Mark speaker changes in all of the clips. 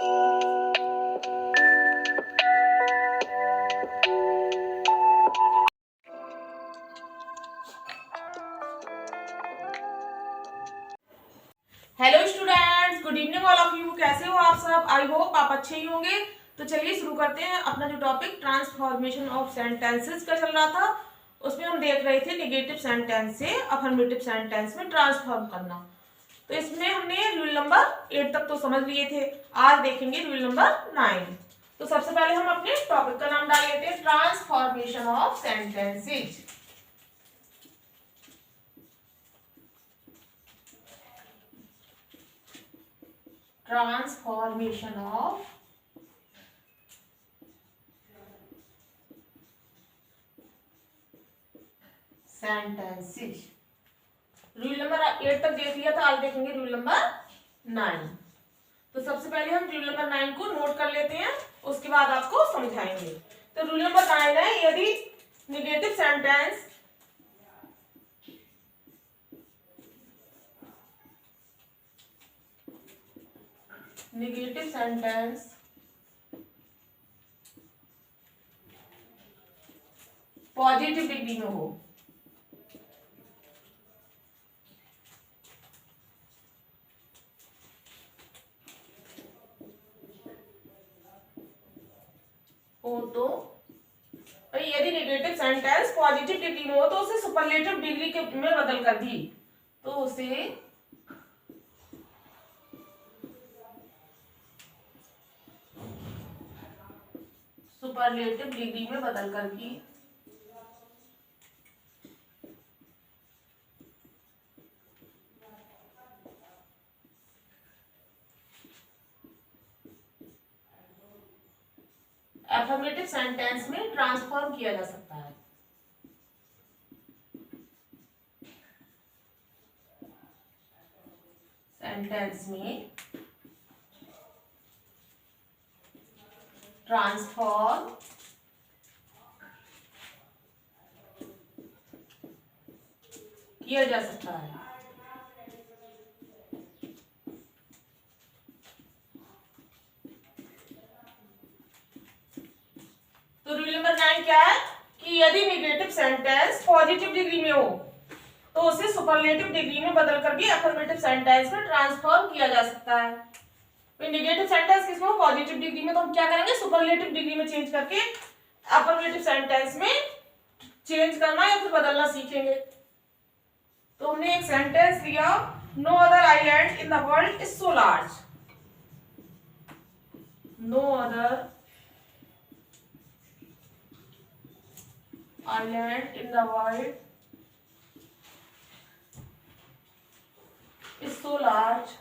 Speaker 1: Hello students, good evening all of you. कैसे हो आप सब? आई होप आप अच्छे ही होंगे। तो चलिए शुरू करते हैं। अपना जो टॉपिक ट्रांसफॉर्मेशन ऑफ सेंटेंसेस का चल रहा था, उसमें हम देख रहे थे नेगेटिव सेंटेंस से अफर्मेटिव सेंटेंस में ट्रांसफॉर्म करना। तो इसमें हमने रूल नंबर 8 तक तो समझ लिए थे। आज देखेंगे रूल नंबर 9। तो सबसे पहले हम अपने टॉपिक का नाम डाल लेते हैं, transformation of sentences. Transformation of sentences. Rule number 8 तक देख लिया था, आज देखेंगे रूल नंबर 9। तो सबसे पहले हम रूल नंबर 9 को नोट कर लेते हैं, उसके बाद आपको समझाएंगे। तो रूल नंबर 9 है, यदि नेगेटिव सेंटेंस पॉजिटिव डिग्री में हो, तो यदि नेगेटिव सेंटेंस पॉजिटिव डिग्री में हो तो उसे सुपरलेटिव डिग्री में बदल कर भी, तो उसे सुपरलेटिव डिग्री में बदल कर भी अफर्मेटिव सेंटेंस में ट्रांसफॉर्म किया जा सकता है। सेंटेंस में ट्रांसफॉर्म किया जा सकता है। तो रूल नंबर 9 क्या है कि यदि नेगेटिव सेंटेंस पॉजिटिव डिग्री में हो तो उसे सुपरलेटिव डिग्री में बदलकर भी अफर्मेटिव सेंटेंस में ट्रांसफॉर्म किया जा सकता है। तो नेगेटिव सेंटेंस किसमें हो? पॉजिटिव डिग्री में। तो हम क्या करेंगे? सुपरलेटिव डिग्री में चेंज करके अफर्मेटिव सेंटेंस में चेंज करना या फिर बदलना सीखेंगे। तो हमने एक सेंटेंस लिया, no other island in the world is so large. नो अदर island in the world is so large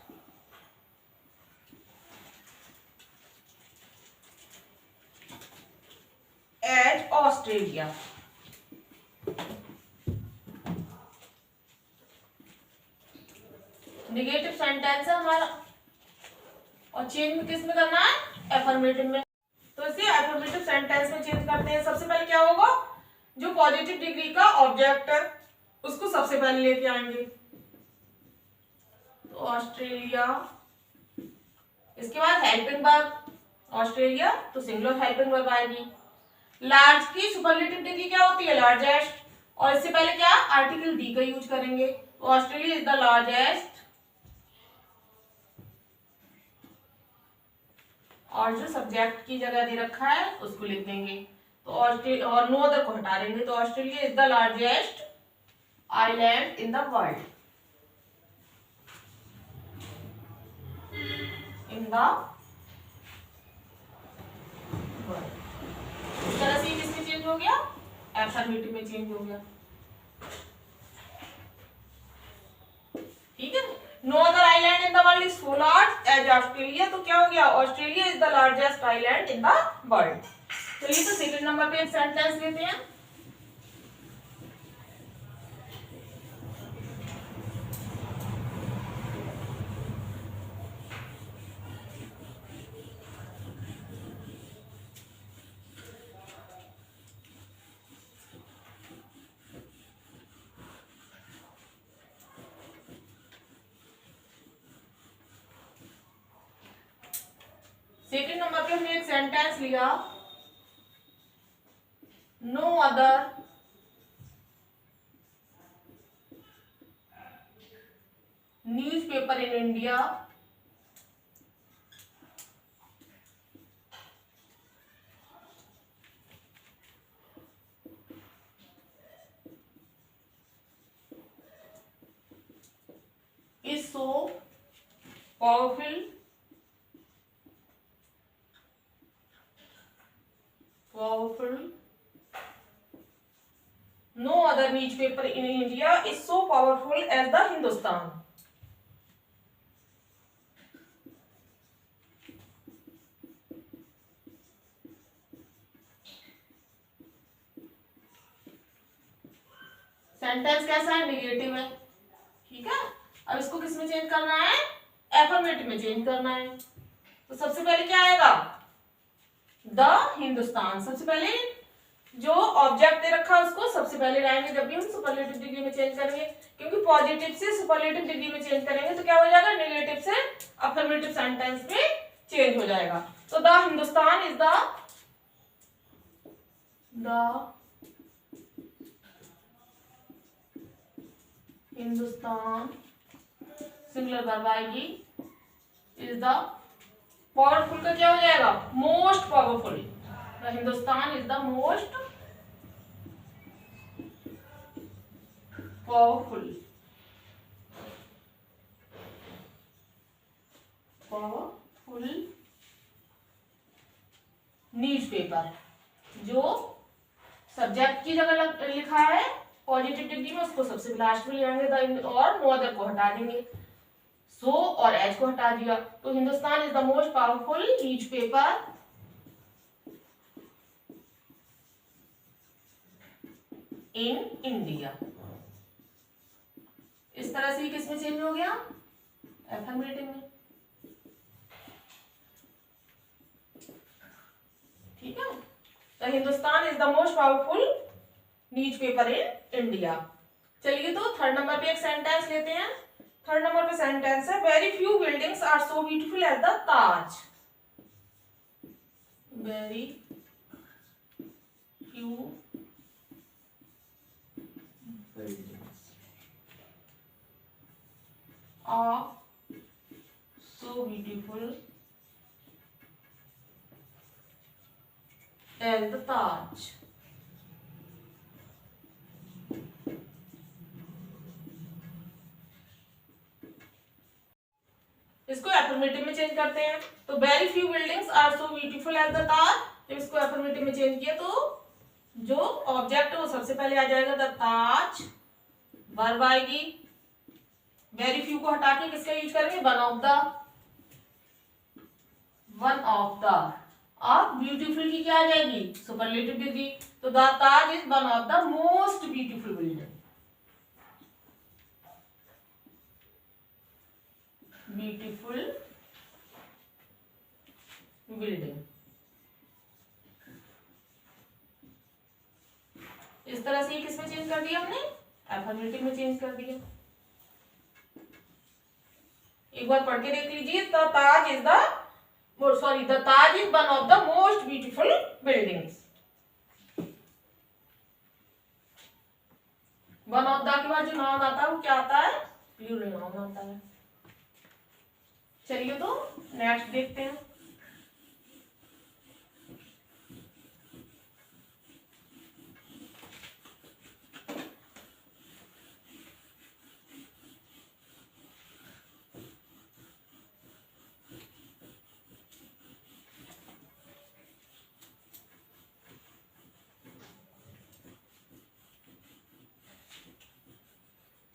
Speaker 1: as Australia. Negative sentence है हमारा और चेंज किस में करना है? एफर्मेटिव में। तो इसे एफर्मेटिव सेंटेंस में चेंज करते हैं। सबसे पहले क्या होगा? जो पॉजिटिव डिग्री का ऑब्जेक्ट है उसको सबसे पहले लेके आएंगे, तो ऑस्ट्रेलिया। इसके बाद हेल्पिंग वर्ब ऑस्ट्रेलिया, तो सिंगुलर हेल्पिंग वर्ब आएगी। लार्ज की सुपरलेटिव डिग्री क्या होती है? लार्जेस्ट। और इससे पहले क्या? आर्टिकल डी का यूज करेंगे, तो ऑस्ट्रेलिया इज द लार्जेस्ट। और जो सब्जेक्ट की जगह दे रखा है उसको लिख देंगे, तो ऑस्ट्रेलिया और नो अदर को हटा देंगे, तो Australia is the largest island in the world. In the world. इस तरह से किसमें चेंज हो गया? एफर्मेटिव में चेंज हो गया। ठीक है। No other island in the world is so large as Australia, तो क्या हो गया? Australia is the largest island in the world. चलिए, तो सेकंड नंबर पे एक सेंटेंस लेते हैं। सेकंड नंबर पे हमने एक सेंटेंस लिया, no other newspaper in India is so powerful no other newspaper in India is so powerful as the Hindustan. Sentence कैसा है, निगेटिव है, ठीक है। अब इसको किस में चेंज करना है, एफर्मेटिव में चेंज करना है। तो सबसे पहले क्या आएगा, द हिंदुस्तान। सबसे पहले जो ऑब्जेक्ट दे रखा है उसको सबसे पहले लाएंगे जब भी हम सुपरलेटिव डिग्री में चेंज करेंगे, क्योंकि पॉजिटिव से सुपरलेटिव डिग्री में चेंज करेंगे तो क्या हो जाएगा, नेगेटिव से अफर्मेटिव सेंटेंस में चेंज हो जाएगा। तो the Hindustan is the Hindustan singular verb आएगी, इज द पावरफुल का क्या हो जाएगा, most powerful. The Hindustan is the most powerful newspaper. जो सब्जेक्ट की जगह लिखा है पॉजिटिव डिग्री में उसको सबसे लास्ट में ले आएंगे, और नो अदर को हटा देंगे, सो और एच को हटा दिया। तो Hindustan is the most powerful newspaper in India. इस तरह से किसमें चेंज हो गया, एफर्मेटिव में, ठीक है। तो Hindustan is the most powerful newspaper in India. चलिए तो थर्ड नंबर पे एक सेंटेंस लेते हैं। थर्ड नंबर पे सेंटेंस है, very few buildings are so beautiful as the Taj. Very few buildings are so beautiful as the Taj. इसको एफर्मेटिव में चेंज करते हैं। तो very few buildings are so beautiful as the Taj, जब इसको एफर्मेटिव में चेंज किया तो जो ऑब्जेक्ट है वो सबसे पहले आ जाएगा द ताज, वर्ब आएगी, वेरी फ्यू को हटा के किसका यूज करेंगे, वन ऑफ द। अब ब्यूटीफुल की क्या आ जाएगी, सुपरलेटिव डिग्री। तो the Taj is one of the most beautiful building. Beautiful building. इस तरह से किसमें चेंज कर दिया हमने, एफर्मेटिव में चेंज कर दिया। एक बार पढ़ के देख लीजिए, the Taj is one of the most beautiful buildings. One of the के बाद जो नाउन आता है वो क्या आता है, प्लूरल नाउन आता है। चलिए तो नेक्स्ट देखते हैं।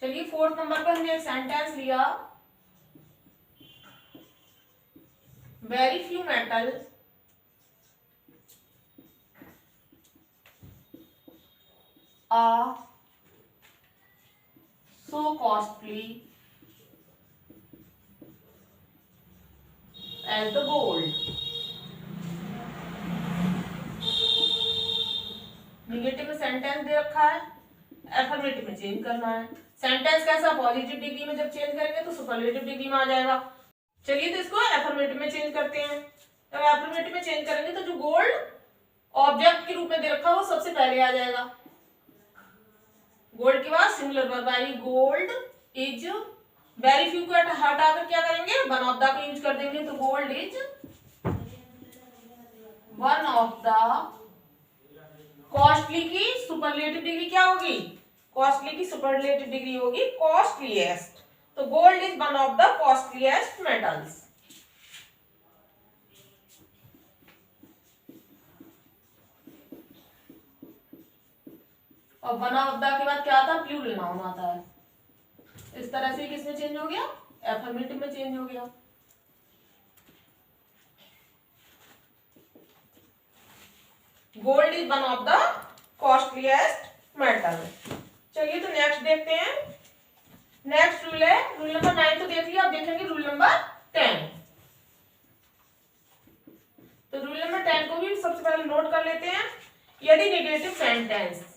Speaker 1: चलिए फोर्थ नंबर पर हमने एक सेंटेंस लिया, very few metal are so costly as the gold. Negative में सेंटेंस दे रखा है, एफर्मेटिव में चेंज करना है। सेंटेंस कैसा, पॉजिटिव डिग्री में जब चेंज करेंगे तो सुपरलेटिव डिग्री में आ जाएगा। चलिए तो इसको एफर्मेटिव में चेंज करते हैं। जब एफर्मेटिव में चेंज करेंगे तो जो गोल्ड ऑब्जेक्ट के रूप में दे रखा है वो सबसे पहले आ जाएगा। गोल्ड के बाद सिंगुलर वर्ब आई, गोल्ड इज, वेरी फ्यू को हटाकर क्या करेंगे, वन ऑफ द को यूज कर देंगे, तो gold is one of the, costly की सुपरलेटिव डिग्री क्या होगी, कॉस्टली की सुपरलेटिव डिग्री होगी कॉस्टलीएस्ट, तो gold is one of the costliest metals. और वन ऑफ द के बाद क्या आता है, प्लूरल नाउन आता है। इस तरह से किसमें चेंज हो गया, एफर्मेटिव में चेंज हो गया। Gold is one of the costliest metal. चलिए तो नेक्स्ट देखते हैं। नेक्स्ट रूल है, रूल नंबर 9 तो देख लिया, अब देखेंगे रूल नंबर 10। तो रूल नंबर 10 को भी सबसे पहले नोट कर लेते हैं। यदि नेगेटिव सेंटेंस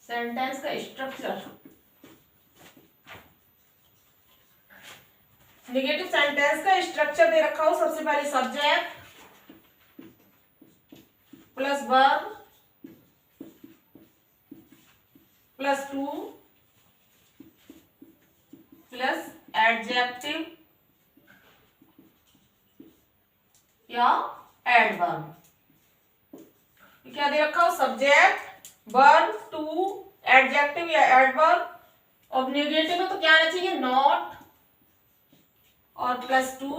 Speaker 1: सेंटेंस का स्ट्रक्चर, नेगेटिव सेंटेंस का स्ट्रक्चर दे रखा हो, सबसे पहले subject plus verb plus two plus adjective या एडवर्ब। क्या दे रखा हो, सब्जेक्ट, वर्ब, टू, एडजेक्टिव या एडवर्ब। और नेगेटिव में तो क्या आना चाहिए, नॉट और प्लस टू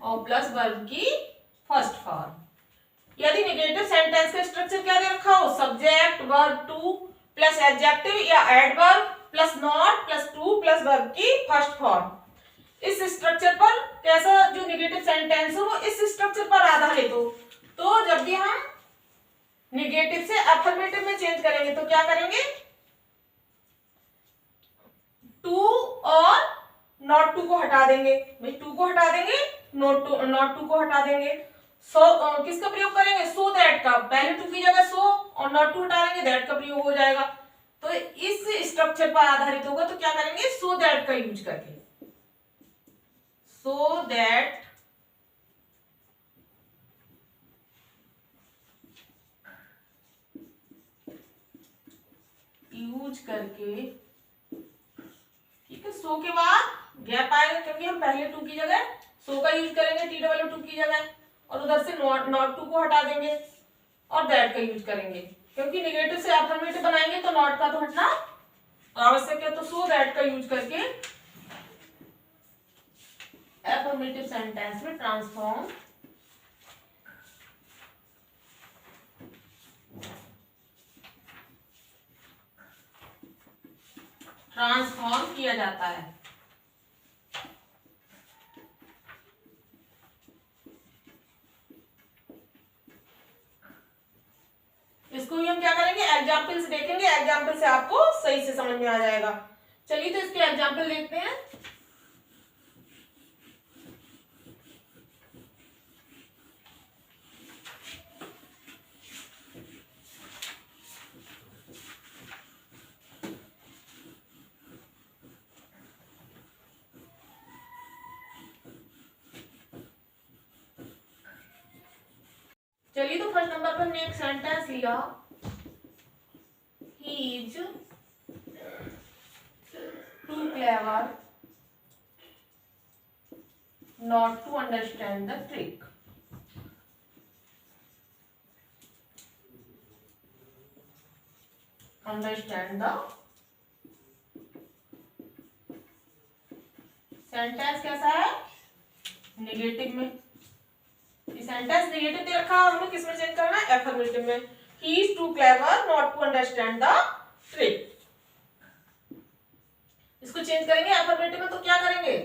Speaker 1: और प्लस वर्ब की फर्स्ट फॉर्म। यदि नेगेटिव सेंटेंस का स्ट्रक्चर क्या दे रखा हो, subject, verb, two plus adjective या adverb plus not plus two plus verb की फर्स्ट फॉर्म। इस स्ट्रक्चर पर कैसा, जो नेगेटिव सेंटेंस हो वो इस स्ट्रक्चर पर आधारित हो, तो जब भी हम नेगेटिव से अफर्मेटिव में चेंज करेंगे तो क्या करेंगे, टू और नॉट टू को हटा देंगे, भाई टू को हटा देंगे, नॉट टू को हटा देंगे। सो किसका प्रयोग करेंगे, सो दैट का, पहले टू की जगह सो और नॉट टू हटा देंगे, दैट का प्रयोग हो जाएगा। तो इस स्ट्रक्चर पर आधारित होगा तो क्या करेंगे, सो दैट का यूज करके, सो दैट यूज करके, ठीक है। सो के बाद गैप आएगा क्योंकि हम पहले टू की जगह सो का यूज करेंगे, TW2 की जगह, और उधर से नॉट टू को हटा देंगे और दैट का यूज करेंगे, क्योंकि नेगेटिव से अफर्मेटिव बनाएंगे तो नॉट का तो हटना आवश्यक है। तो सो दैट का यूज करके अफर्मेटिव सेंटेंस में ट्रांसफॉर्म किया जाता है। इसको भी हम क्या करेंगे, एग्जाम्पल से देखेंगे, एग्जाम्पल से आपको सही से समझ में आ जाएगा। चलिए तो इसके एग्जाम्पल देखते हैं। चलिए तो फर्स्ट नंबर पर हमने एक सेंटेंस लिया, he is too clever not to understand the trick. Understand the, sentence कैसा है, नेगेटिव में। सेंटेंस नेगेटिव दे रखा है, हमें किस में चेंज करना है, एफर्मेटिव में। He is too clever not to understand the trick. इसको चेंज करेंगे एफर्मेटिव में तो क्या करेंगे,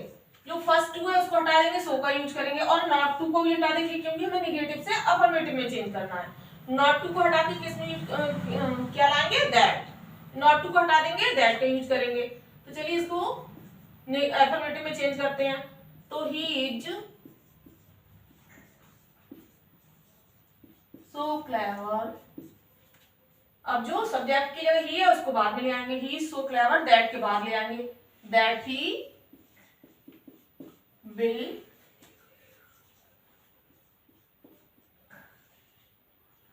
Speaker 1: जो फर्स्ट टू है उसको हटा देंगे, सो का यूज करेंगे, और नॉट टू को भी हटा देंगे क्योंकि हमें नेगेटिव से अफर्मेटिव में चेंज करना है। नॉट टू को हटा के किस में क्या लाएंगे, दैट। नॉट टू को हटा देंगे, दैट का यूज करेंगे। तो चलिए इसको एफर्मेटिव में चेंज करते हैं। तो ही इज, सो क्लेवर। अब जो सब्जेक्ट की जगह ही है उसको बाद में ले आएंगे, ही इज सो क्लेवर, दैट के बाद ले आएंगे, that he will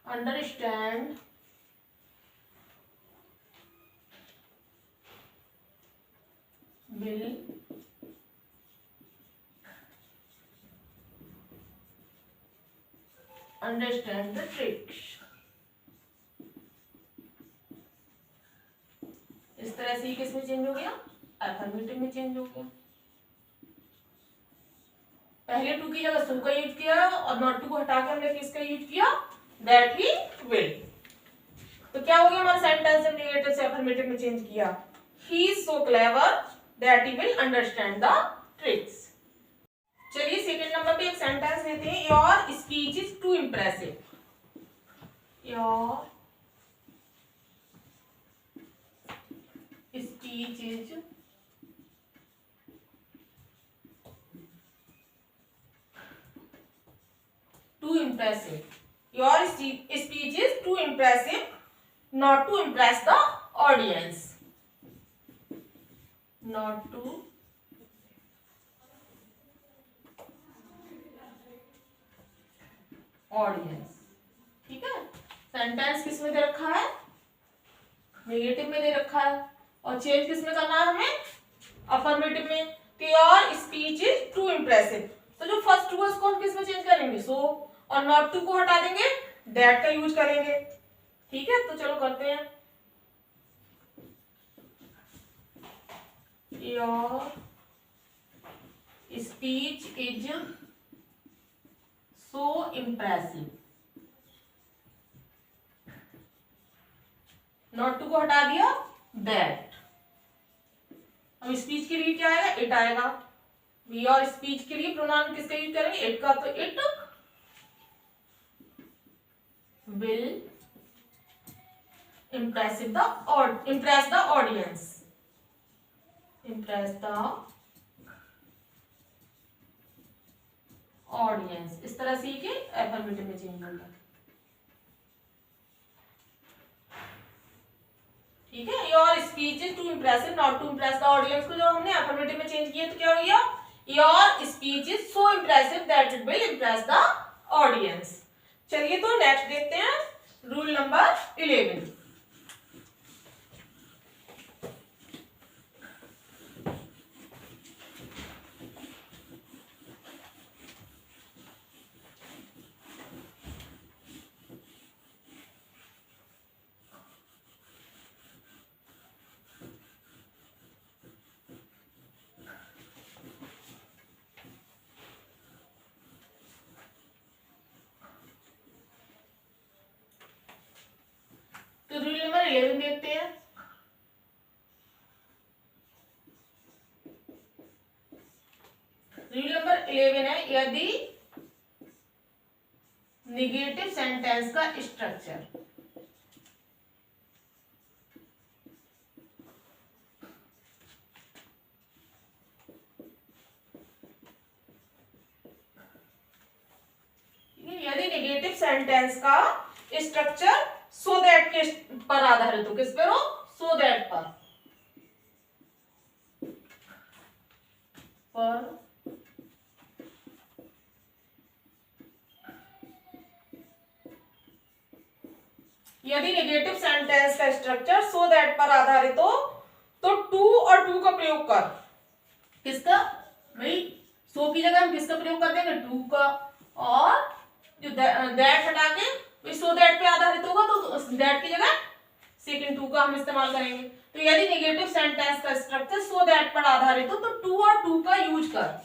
Speaker 1: understand will understand the tricks। इस तरह से ये किस में चेंज हो गया, अफर्मेटिव में चेंज हो गया। पहले टू की जगह सो का यूज किया और नॉट टू को हटा के हमने किसका यूज किया, दैट ही विल। तो क्या हो गया हमारा सेंटेंस नेगेटिव से अफर्मेटिव में चेंज किया, he is so clever that he will understand the tricks. चलिए सेकंड नंबर पे एक सेंटेंस लेते हैं, your speech is too impressive. Your speech is too impressive. Your speech is too impressive not to impress the audience. Not to audience. ठीक है, sentence किस में दे रखा है, नेगेटिव में दे रखा है, और चेंज किस में करना है हमें, अफर्मेटिव में। तो your speech is too impressive, तो जो फर्स्ट टू है उसको हम किस में चेंज करेंगे, सो, और नॉट टू को हटा देंगे, दैट का यूज करेंगे। ठीक है, तो चलो करते हैं। Your speech is so impressive, not to को हटा दिया, दैट। अब स्पीच के लिए क्या आएगा, इट आएगा। योर स्पीच के लिए प्रोनाउन किसका यूज करेंगे, इट का, तो it will impress the audience, impress the audience। इस तरह से ये अफर्मेटिव में चेंज होगा। ठीक है, your speech is too impressive not to impress the audience को जब हमने अफर्मेटिव में चेंज किया तो क्या हो गया, your speech is so impressive that it will impress the audience. चलिए तो नेक्स्ट देखते हैं, रूल नंबर 11। तो रूल नंबर 11 देखते हैं। रूल नंबर 11 है, यदि निगेटिव सेंटेंस का स्ट्रक्चर यदि नेगेटिव सेंटेंस का स्ट्रक्चर सो दैट के पर आधारित हो, किस पर हो, सो दैट पर यदि नेगेटिव सेंटेंस का स्ट्रक्चर सो दैट पर आधारित हो तो टू और टू का प्रयोग कर, किसका भाई, सो की जगह हम किसका प्रयोग कर देंगे, टू का, और जो दैट हटा के सो दैट पे आधारित होगा तो दैट की जगह सेकंड टू का हम इस्तेमाल करेंगे। तो यदि नेगेटिव सेंटेंस का स्ट्रक्चर सो दैट पर आधारित हो तो टू और टू का यूज कर।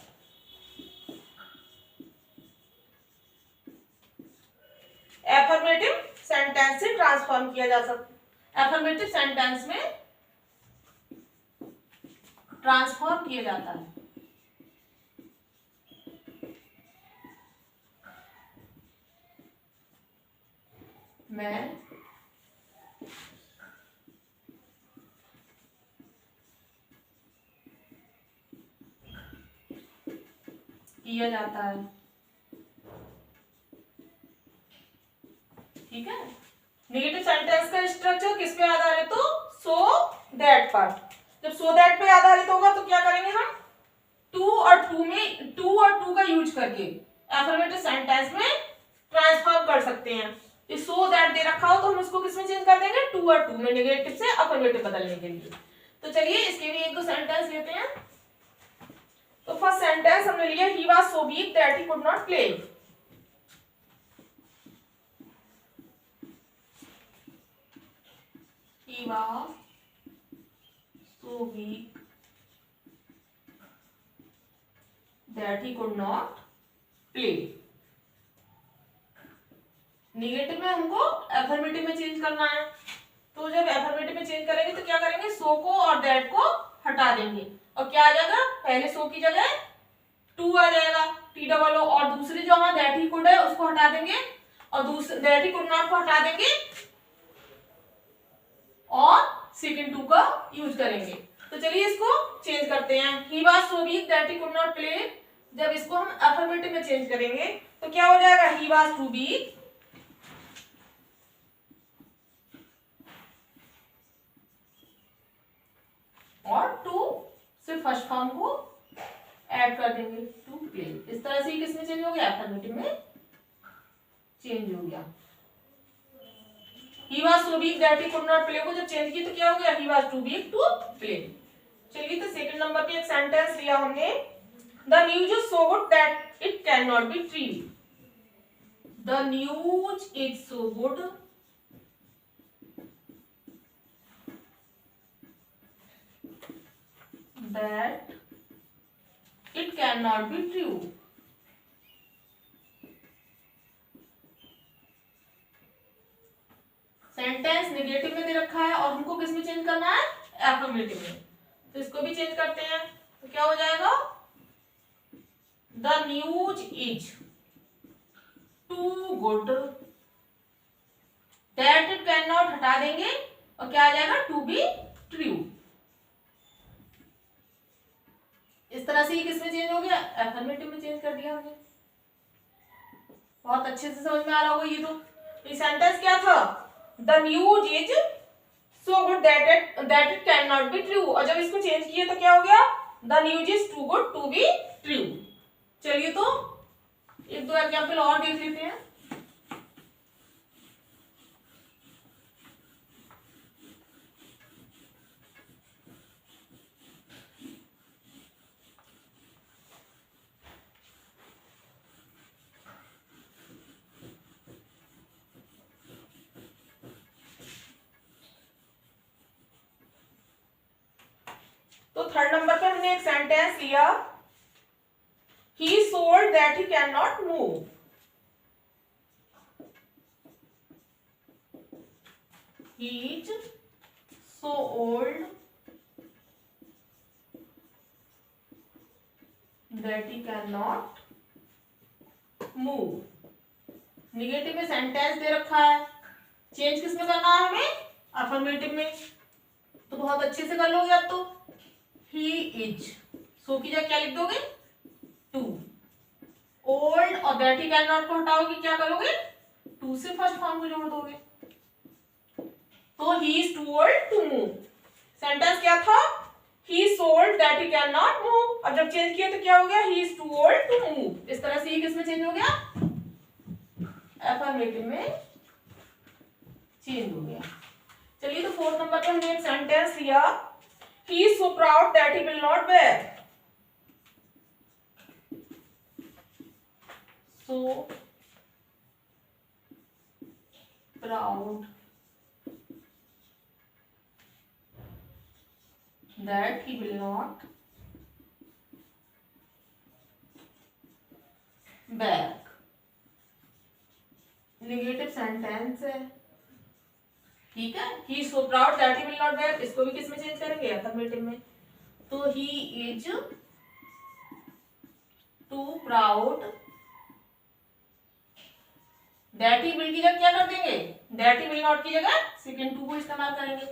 Speaker 1: एफर्मेटिव सेंटेंस से ट्रांसफॉर्म किया जा सकता, एफर्मेटिव सेंटेंस में ट्रांसफॉर्म किया जाता है। मैं किया जाता है। ठीक है। नेगेटिव सेंटेंस का स्ट्रक्चर किस पे आधारित? तो सो दैट पर। जब सो दैट पे आधारित होगा तो क्या करेंगे हम? टू और टू का यूज करके एफर्मेटिव सेंटेंस में ट्रांसफॉर्म कर सकते हैं। इस सो दैट दे रखा हो तो हम उसको किस में चेंज कर देंगे? टू और टू में, नेगेटिव से अफर्मेटिव बदलने के लिए। तो चलिए इसके भी एक दो सेंटेंस लेते हैं। तो फर्स्ट सेंटेंस हमने लिया, he was so weak that he could not play. He was so weak that he could not play. Negative में हमको एफर्मेटिव में चेंज करना है। तो जब एफर्मेटिव में चेंज करेंगे तो क्या करेंगे? सो को और दैट को हटा देंगे और क्या आ जाएगा? पहले सो की जगह टू आ जाएगा, टी डबल ओ, और दूसरी जो हमारा दैट ही कुड है उसको हटा देंगे और दूसरे दैट ही कुड नॉट को हटा देंगे और सेकंड टू का यूज करेंगे। तो चलिए इसको चेंज करते हैं। He was so weak that he could not play, जब इसको हम अफर्मेटिव में चेंज करेंगे तो क्या हो जाएगा? ही वाज टू वीक और टू से फर्स्ट फॉर्म को ऐड कर देंगे, टू प्ले। इस तरह से किसमें चेंज हो गया? अफर्मेटिव में चेंज हो गया। He was so weak that he could not play को जब चेंज की तो क्या हो गया? He was too weak to play। चलिए तो सेकंड नंबर पे एक सेंटेंस लिया हमने, The news is so good that it cannot be true। The news is so good that it cannot be true। Sentence negative में दे रखा है और हमको किस में चेंज करना है? एफर्मेटिव में। तो इसको भी चेंज करते हैं तो क्या हो जाएगा? The news is too good that it can not हटा देंगे और क्या आ जाएगा? To be true. इस तरह से ये किस में चेंज हो गया? एफर्मेटिव में चेंज कर दिया हमने। बहुत अच्छे से समझ में आ रहा होगा ये तो। ये सेंटेंस क्या था? The news is so good that it cannot be true। और जब इसको चेंज किए तो क्या हो गया? The news is too good to be true। चलिए तो एक दो एग्जाम्पल और देख लेते हैं। तो थर्ड नंबर पे हमने एक सेंटेंस लिया, he is so old that he cannot move। He is so old that he cannot move। Negative में सेंटेंस दे रखा है, चेंज किसमें करना है हमें? अफर्मेटिव में। तो बहुत अच्छे से कर लोगे अब तो। He is, सो की जगह क्या लिख दोगे? टू। ओल्ड और दैट ही कैन नॉट को हटाओगे, क्या करोगे? टू से फर्स्ट फॉर्म को जोड़ दोगे। तो he is too old to move. Sentence क्या था? He is so old that he can not move, और जब चेंज किया तो क्या हो गया? He is too old to move. इस तरह से ये किसमें चेंज हो गया? अफर्मेटिव में चेंज हो गया। चलिए तो फोर्थ नंबर पे हमने एक सेंटेंस लिया, he is so proud that he will not bear। So proud that he will not bear। Negative sentence है, ठीक है। He is so proud that he will not bear, इसको भी किस में चेंज करेंगे? अफर्मेटिव में। तो he is too proud that he will की जगह क्या कर देंगे? दैट ही विल नॉट की जगह सेकंड टू को इस्तेमाल करेंगे।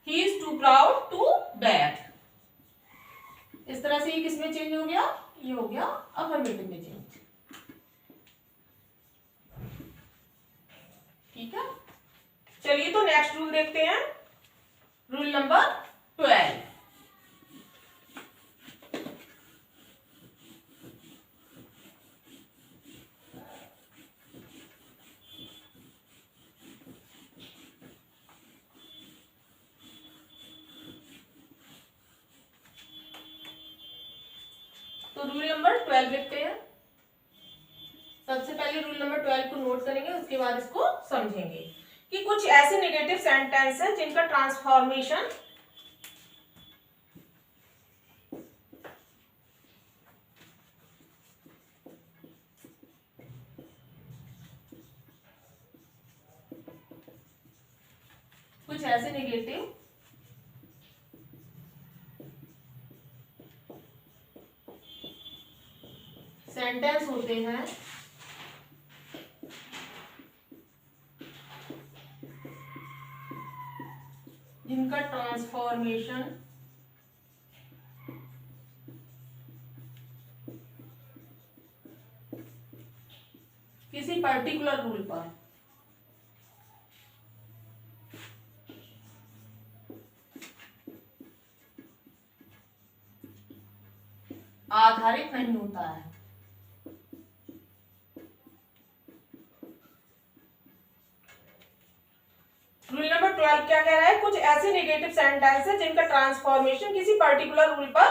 Speaker 1: He is too proud to bear. इस तरह से ये किस में चेंज हो गया? ये हो गया अफर्मेटिव में चेंज। ठीक नेक्स्ट रूल देखते हैं, रूल नंबर 12। तो रूल नंबर 12 देखते हैं। सबसे पहले रूल नंबर 12 को नोट करेंगे, उसके बाद इसको समझेंगे कि कुछ ऐसे नेगेटिव सेंटेंस हैं जिनका ट्रांसफॉर्मेशन कुछ ऐसे नेगेटिव सेंटेंस होते हैं जिनका ट्रांसफॉर्मेशन किसी पर्टिकुलर रूल पर आधारित नहीं होता है। रूल नंबर 12 क्या कह रहा है? कुछ ऐसे नेगेटिव सेंटेंस है जिनका ट्रांसफॉर्मेशन किसी पर्टिकुलर रूल पर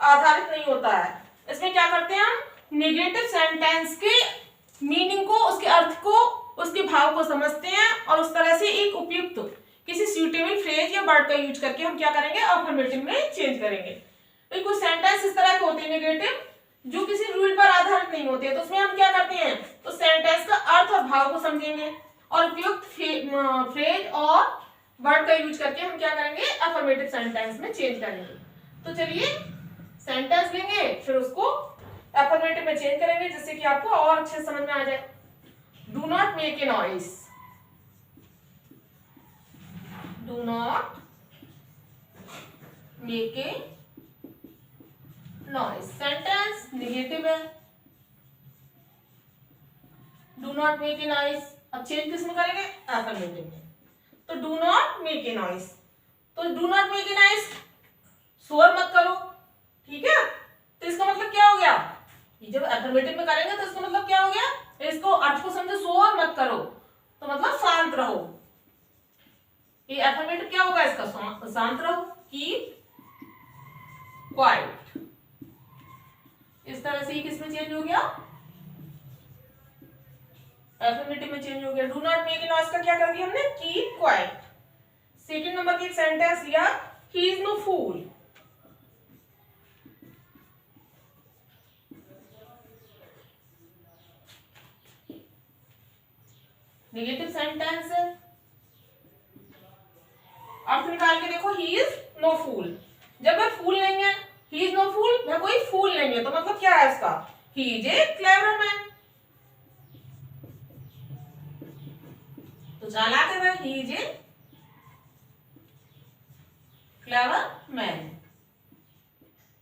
Speaker 1: आधारित नहीं होता है। इसमें क्या करते हैं हम? नेगेटिव सेंटेंस के मीनिंग को, उसके अर्थ को, उसके भाव को समझते हैं और उस तरह से एक उपयुक्त किसी सूटेबल फ्रेज या वर्ड का यूज करके हम क्या करेंगे? अफर्मेटिव में चेंज करेंगे। तो कुछ सेंटेंस इस तरह के होते हैं नेगेटिव, जो किसी रूल पर आधारित नहीं होते, तो उसमें हम क्या करते हैं? तो सेंटेंस का अर्थ और भाव को समझेंगे और उपयुक्त फ्रेज और वर्ड का यूज करके हम क्या करेंगे? अफर्मेटिव सेंटेंस में चेंज करेंगे। तो चलिए सेंटेंस लेंगे, फिर उसको अफर्मेटिव में चेंज करेंगे जिससे कि आपको और अच्छे समझ में आ जाए। Do not make a noise, do not make a noise, sentence negative है। Do not make a noise, अब चेंज किसमें करेंगे? अफर्मेटिव में। तो do not make a noise, तो do not make a noise, शोर मत करो, ठीक है। तो इसका मतलब क्या हो गया? ये जब अफर्मेटिव में करेंगे तो इसका मतलब क्या हो गया? इसको अर्थ को समझो, शोर मत करो तो मतलब शांत रहो। ये अफर्मेटिव क्या होगा इसका? शांत रहो, कीप क्वाइट। इस तरह से ये किसमें चेंज हो गया? अफर्मेटिव में चेंज हो गया। Do not make a noise का क्या कर दिया हमने? Keep quiet. सेकंड नंबर की एक सेंटेंस लिया, he is no fool. Negative sentence है, अर्थ निकाल के देखो, ही इज नो फूल। जब वह फूल नहीं है, ही इज नो फूल, वह कोई फूल नहीं है, तो मतलब क्या है इसका? He is a clever man, तो चालाक है वह, he is a clever man.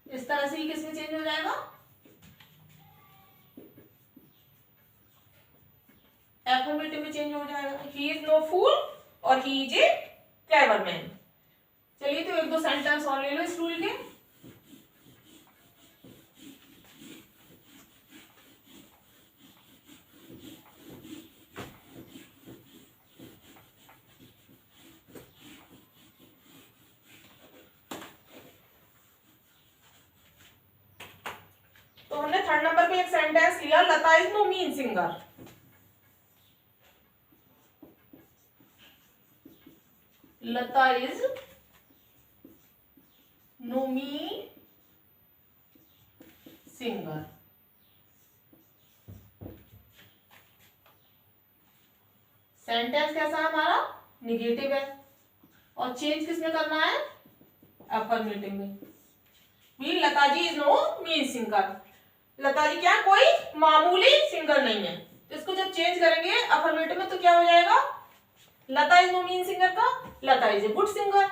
Speaker 1: इस तरह से ये किसमें चेंज हो जाएगा? अफर्मेटिव में चेंज हो जाएगा। ही इज नो फूल और he is a clever man. चलिए तो एक दो सेंटेंस और ले लो इस रूल के। तो हमने थर्ड नंबर पे एक सेंटेंस लिया, Lata is no mean singer. Lata is no mean singer. Sentence कैसा है हमारा? निगेटिव है और चेंज किसमें करना है? अफर्मेटिव में। भी Lata ji is no mean singer, Lata ji क्या कोई मामूली सिंगर नहीं है। तो इसको जब चेंज करेंगे अफर्मेटिव में तो क्या हो जाएगा? लता इज नो मीन सिंगर का लता इज ए गुड सिंगर।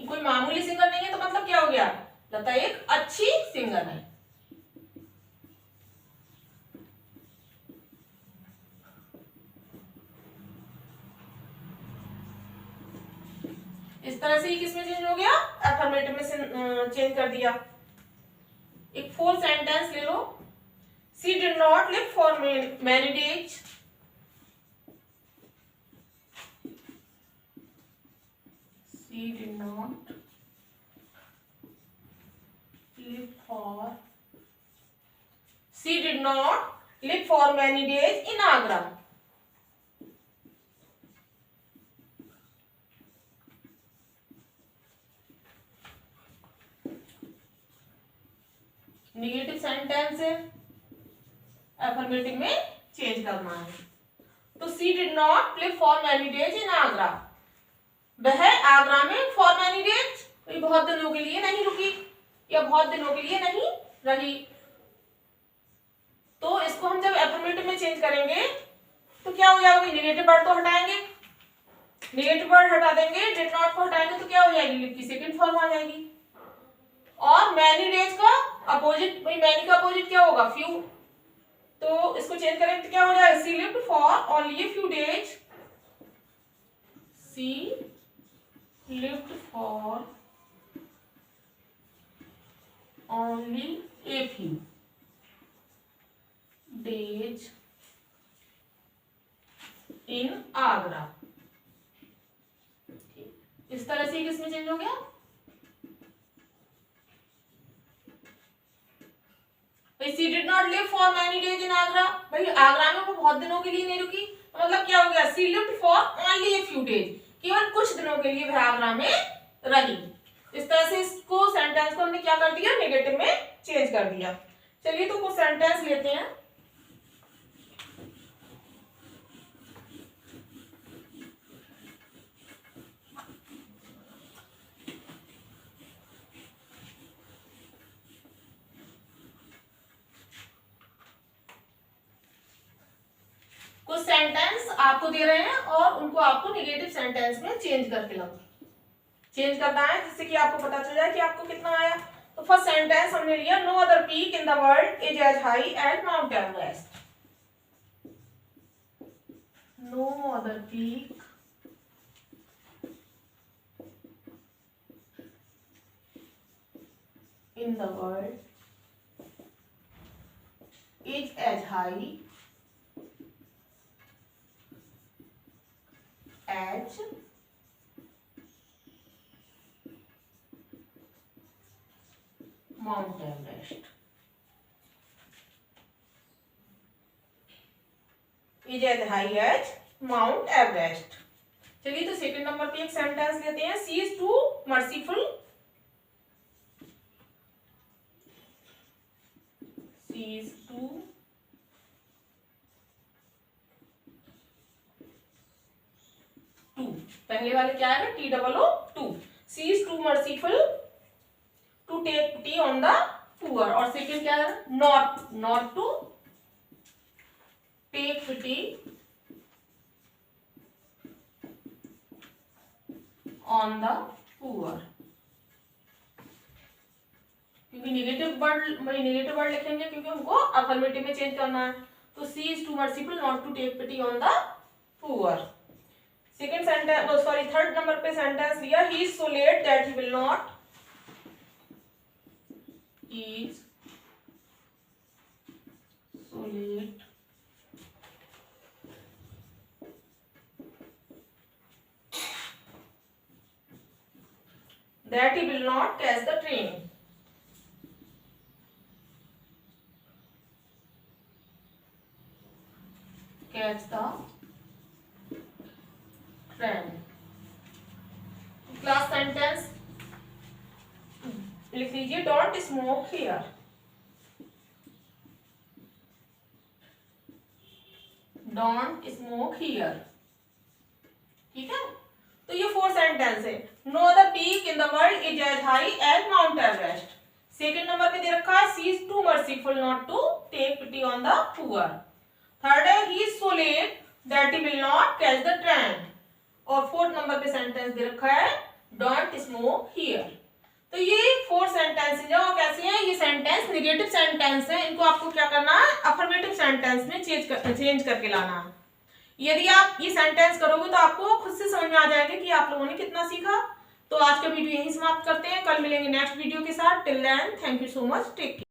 Speaker 1: कोई मामूली सिंगर नहीं है तो मतलब क्या हो गया? लता एक अच्छी सिंगर है। तरह से ये किसमें चेंज हो गया, अफर्मेटिव में चेंज कर दिया। एक फोर सेंटेंस ले लो, she did not live for many days, she did not live for, she did not live for many days in Agra. Negative sentence है, अफर्मेटिव में चेंज करना है। तो she did not live for many days in Agra, वह आगरा में for many days बहुत दिनों के लिए नहीं रुकी या बहुत दिनों के लिए नहीं रही। तो इसको हम जब अफर्मेटिव में चेंज करेंगे तो क्या हो जाएगा, निगेटिव वर्ड तो हटाएंगे, निगेटिव वर्ड हटा देंगे, डिड नॉट को हटाएंगे तो क्या हो जाएगी, लिव की सेकंड फॉर्म आ जाएगी। और मैनी डेज का अपोजिट, भाई मैनी का अपोजिट क्या होगा, फ्यू, तो इसको चेंज करेंगे तो क्या हो जाएगा, she lived for only a few days, she lived for only a few days in Agra. इस तरह से किसमें चेंज हो गया, she did not live for many days in Agra, भाई आगरा में वो बहुत दिनों के लिए नहीं रुकी, तो मतलब क्या हो गया, she lived for only a few days, केवल कुछ दिनों के लिए वह आगरा में रही। इस तरह से इसको सेंटेंस को हमने क्या कर दिया, नेगेटिव में चेंज कर दिया। चलिए तो कुछ सेंटेंस लेते हैं। कुछ सेंटेंस आपको दे रहे हैं और उनको आपको नेगेटिव सेंटेंस में चेंज करना है, जिससे कि आपको पता चल जाए कि आपको कितना आया। तो फर्स्ट सेंटेंस हमने लिया, no other peak in the world is as high as Mount Everest, no other peak in the world is as high as Mount Everest, is as high as Mount Everest। चलिए तो second number पे एक sentence लेते हैं, she is too merciful, she is too पहले वाले क्या है, TOO, she is too merciful to take pity on the poor, और सेकंड क्या है, not to take pity on the poor. क्योंकि नेगेटिव वर्ड लिखेंगे क्योंकि हमको अफर्मेटिव में चेंज करना है। तो she is too merciful not to take pity on the poor. Second sentence, sorry third number पे सेंटेंस लिया, he is so late that he will not, is so late that he will not catch the train, catch the train। Class sentence लिख लीजिए, don't smoke here, don't smoke here, ठीक है। तो ये four sentence है। No other peak in the world is as high as Mount Everest, second number पे दे रखा है, she is too merciful not to take pity on the poor. Third है, he is so late that he will not catch the train, और fourth number पे sentence दे रखा है, डोंट स्मोक हियर। तो ये फोर सेंटेंस जो कैसे हैं, ये सेंटेंस नेगेटिव सेंटेंस है, इनको आपको क्या करना है, अफर्मेटिव सेंटेंस में चेंज करके लाना है। यदि आप ये सेंटेंस करोगे तो आपको खुद से समझ में आ जाएगा कि आप लोगों ने कितना सीखा, तो आज का वीडियो यहीं समाप्त करते हैं, कल मिलेंगे नेक्स्ट वीडियो के साथ। Till then thank you so much, take care.